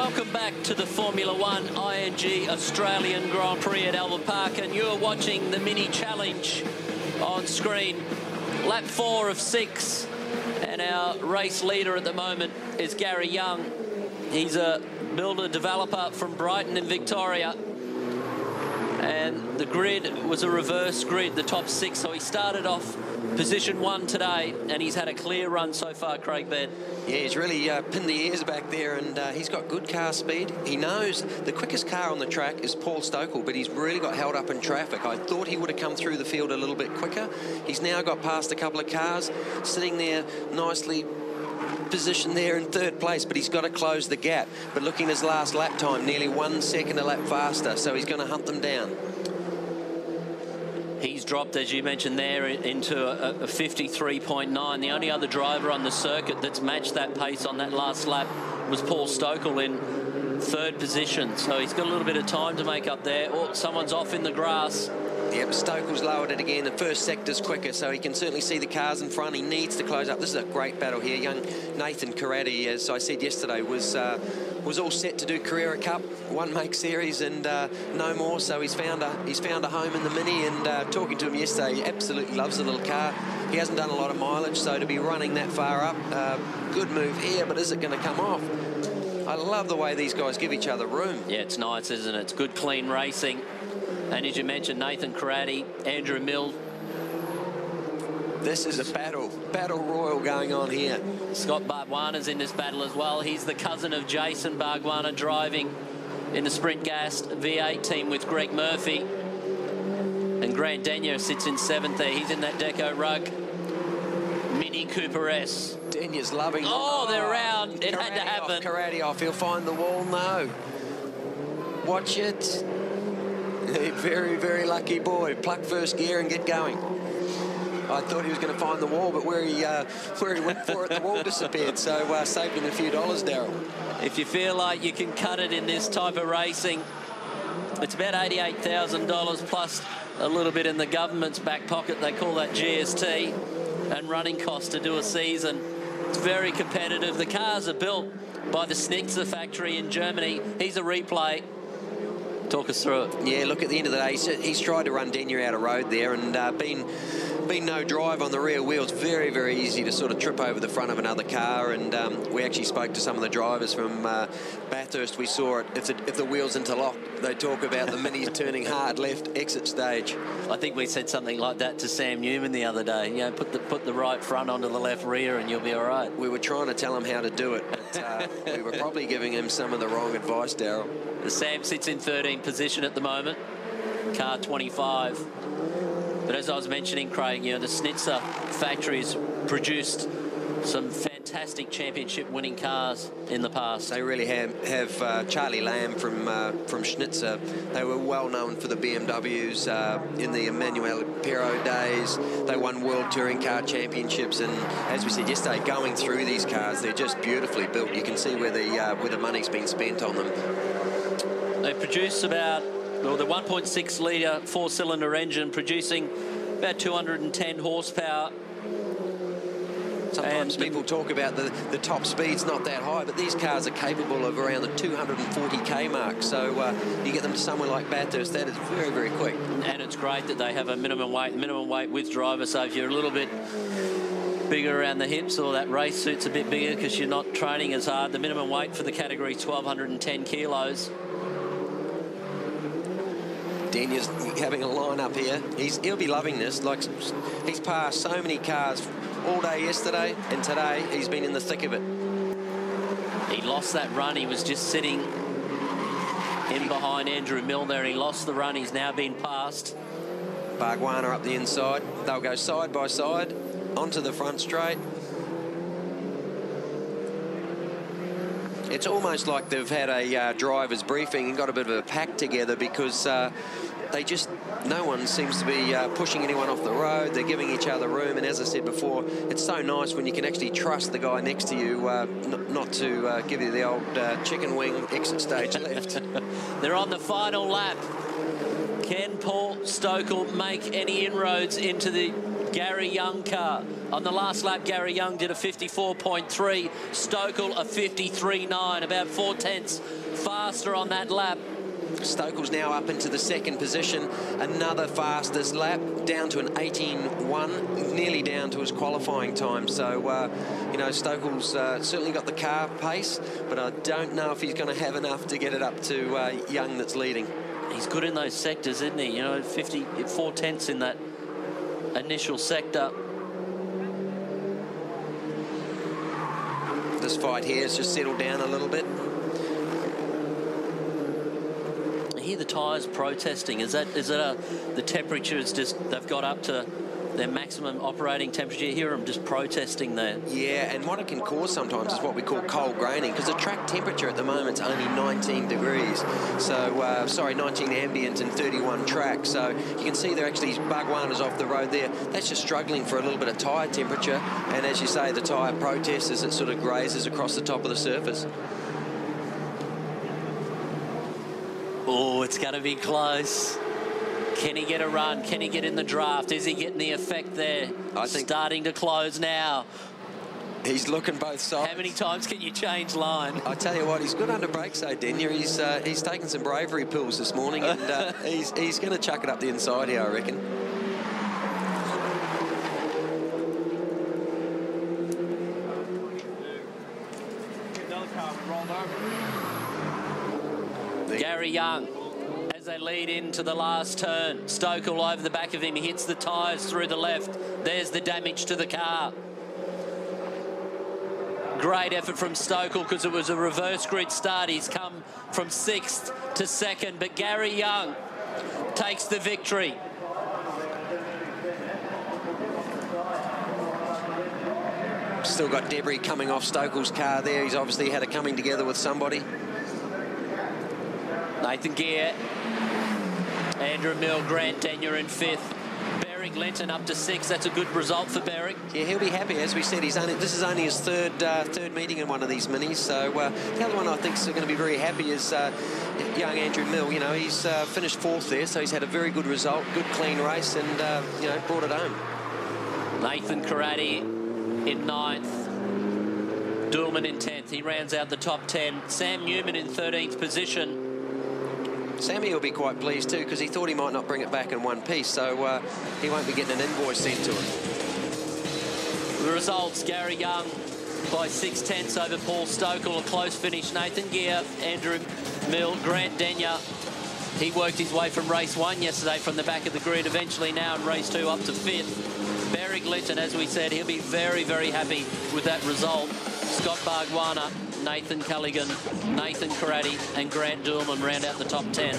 Welcome back to the Formula One ING Australian Grand Prix at Albert Park, and you're watching the mini challenge on screen. Lap 4 of 6, and our race leader at the moment is Gary Young. He's a builder developer from Brighton in Victoria, and the grid was a reverse grid, the top 6, so he started off position 1 today, and he's had a clear run so far, Craig Ben. Yeah, he's really pinned the ears back there, and he's got good car speed. He knows the quickest car on the track is Paul Stokell, but he's really got held up in traffic. I thought he would have come through the field a little bit quicker. He's now got past a couple of cars, sitting there nicely positioned there in 3rd place, but he's got to close the gap. But looking at his last lap time, nearly 1 second a lap faster, so he's going to hunt them down. He's dropped, as you mentioned there, into a 53.9. The only other driver on the circuit that's matched that pace on that last lap was Paul Stokell in 3rd position. So he's got a little bit of time to make up there. Oh, someone's off in the grass. Yep, Stokell's lowered it again. The first sector's quicker, so he can certainly see the cars in front. He needs to close up. This is a great battle here. Young Nathan Karate, as I said yesterday, was all set to do Carrera Cup, 1 make series, and no more. So he's found a home in the Mini. And talking to him yesterday, he absolutely loves the little car. He hasn't done a lot of mileage, so to be running that far up, good move here. But is it going to come off? I love the way these guys give each other room. Yeah, it's nice, isn't it? It's good, clean racing. And as you mentioned, Nathan Karate, Andrew Mill. This is a battle royal going on here. Scott Bargwanna's in this battle as well. He's the cousin of Jason Bargwanna, driving in the Sprint Gas V8 team with Greg Murphy. And Grant Denyer sits in 7th there. He's in that Deco Rug Mini Cooper S. Denya's loving. Oh, they're around. It had to happen. Karate off. He'll find the wall. No. Watch it. Very, very lucky boy. Pluck first gear and get going. I thought he was going to find the wall, but where he went for it, the wall disappeared. So saved him a few dollars, Daryl. If you feel like you can cut it in this type of racing, it's about $88,000 plus a little bit in the government's back pocket. They call that GST and running costs to do a season. It's very competitive. The cars are built by the Schnitzer factory in Germany. He's a replay. Talk us through it. Yeah, look, at the end of the day, he's tried to run Denyer out of road there, and been no drive on the rear wheels. Very, very easy to sort of trip over the front of another car. And we actually spoke to some of the drivers from Bathurst. We saw it. If the wheels interlock, they talk about the Minis turning hard left exit stage. I think we said something like that to Sam Newman the other day. You know, put the right front onto the left rear and you'll be all right. We were trying to tell him how to do it, but we were probably giving him some of the wrong advice, Daryl. Sam sits in 13th position at the moment, car 25. But as I was mentioning, Craig, you know, the Schnitzer factories produced some fantastic championship-winning cars in the past. They really have Charlie Lamb from Schnitzer. They were well known for the BMWs in the Emmanuel Pirro days. They won World Touring Car Championships, and as we said yesterday, going through these cars, they're just beautifully built. You can see where the money's been spent on them. They produce about, well, the 1.6 litre 4-cylinder engine producing about 210 horsepower. Sometimes people talk about the top speed's not that high, but these cars are capable of around the 240k mark. So you get them to somewhere like Bathurst, that is very, very quick. And it's great that they have a minimum weight with driver. So if you're a little bit bigger around the hips, or that race suit's a bit bigger because you're not training as hard, the minimum weight for the category is 1,210 kilos. Denyer's having a line up here. He'll be loving this. Like, he's passed so many cars all day yesterday, and today he's been in the thick of it. He lost that run. He was just sitting in behind Andrew Mill there. He lost the run. He's now been passed. Bargwanna up the inside. They'll go side by side onto the front straight. It's almost like they've had a driver's briefing and got a bit of a pact together, because no one seems to be pushing anyone off the road. They're giving each other room, and as I said before, it's so nice when you can actually trust the guy next to you not to give you the old chicken wing exit stage left. They're on the final lap. Can Paul Stokell make any inroads into the Gary Young car? On the last lap, Gary Young did a 54.3. Stokel a 53.9, about 4/10 faster on that lap. Stokel's now up into the second position, another fastest lap, down to an 18.1, nearly down to his qualifying time. So, you know, Stokel's certainly got the car pace, but I don't know if he's going to have enough to get it up to Young that's leading. He's good in those sectors, isn't he? You know, 4/10 in that initial sector. This fight here has just settled down a little bit. I hear the tyres protesting. Is that the temperature is just, they've got up to their maximum operating temperature? You hear them just protesting there. Yeah, and what it can cause sometimes is what we call cold graining, because the track temperature at the moment is only 19 degrees. So, sorry, 19 ambient and 31 track. So you can see there actually Bhagwan off the road there. That's just struggling for a little bit of tyre temperature. And as you say, the tyre protests as it sort of grazes across the top of the surface. Oh, it's going to be close. Can he get a run? Can he get in the draft? Is he getting the effect there? I think starting to close now. He's looking both sides. How many times can you change line? I tell you what, he's good under brakes, though, Denya. He's taken some bravery pills this morning, and he's going to chuck it up the inside here, I reckon. Gary Young, as they lead into the last turn. Stokel over the back of him. He hits the tyres through the left. There's the damage to the car. Great effort from Stokel because it was a reverse grid start. He's come from 6th to 2nd, but Gary Young takes the victory. Still got debris coming off Stokel's car there. He's obviously had a coming together with somebody. Nathan Gear, Andrew Mill, Grant Denyer in 5th. Berwick Linton up to 6th. That's a good result for Berwick. Yeah, he'll be happy. As we said, this is only his third meeting in one of these minis. So the other one I think is going to be very happy is young Andrew Mill. You know, he's finished 4th there, so he's had a very good result, good clean race, and you know, brought it home. Nathan Karate in 9th. Dulman in 10th. He rounds out the top 10. Sam Newman in 13th position. Sammy will be quite pleased too, because he thought he might not bring it back in one piece, so he won't be getting an invoice sent to him. The results: Gary Young by 6/10 over Paul Stokel, a close finish. Nathan Gear, Andrew Mill, Grant Denyer. He worked his way from race 1 yesterday from the back of the grid, eventually now in race 2 up to 5th. Berwick Linton, as we said, he'll be very, very happy with that result. Scott Bargwana, Nathan Culligan, Nathan Karate and Grant Dulman round out the top 10.